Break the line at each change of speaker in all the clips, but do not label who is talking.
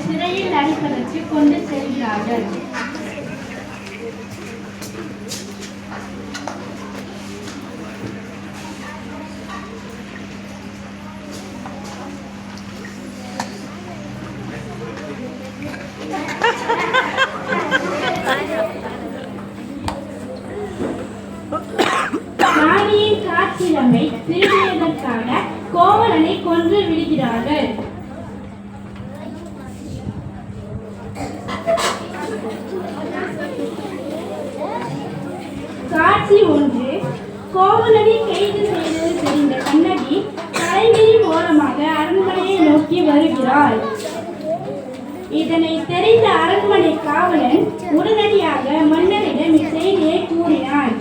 சிறையில் அடைப்பதற்கு கொண்டு செல்கிறார்கள். ராணியின் காட்சியமை திருடியதற்காக கோவலனை கொன்று விடுகிறார்கள். காட்சி 1. கோவலனை கைது செய்தது தெரிந்த கண்ணகி தலைவியின் ஓரமாக அரண்மனையை நோக்கி வருகிறாள். இதனை தெரிந்த அரண்மனை காவலன் உடனடியாக மன்னரிடம் இச்செய்தியை கூறினான்.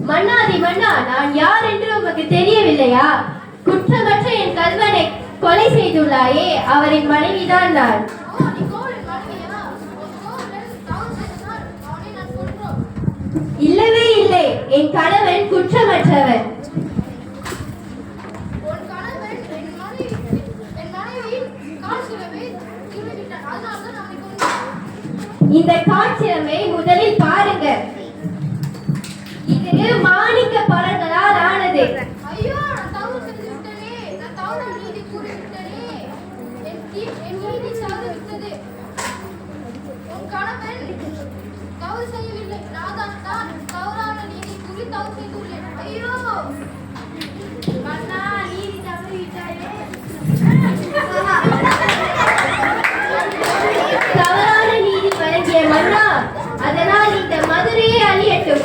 மன்னாதி மன்னா, நான் யார் என்று உமக்கு தெரியவில்லையா? குற்றமற்ற என் கல்வனை கொலை செய்துள்ளாயே, அவரின் மனைவிதான் நான். இல்லவே இல்லை, என் கணவன் குற்றமற்றவன். இந்த காட்சியமை முதலில் பாருங்க. இது மாணிக்க பலர்களால் ஆனது.
ஐயோ, நான் தவறு செய்து விட்டனே, நான் தவறான நீதி கூறி விட்டனே, என் நீதி சாது விட்டது. உன் கணவன் தவறு செய்யவில்லை, நான் தான் தவறான நீதி கூறி தவறு செய்துள்ளேன். ஐயோ மன்னா, நீதி தவறி விட்டாயே.
தவறான நீதி வழங்கிய மன்னா, அதனால் இந்த மதுரையை அழியட்டும்.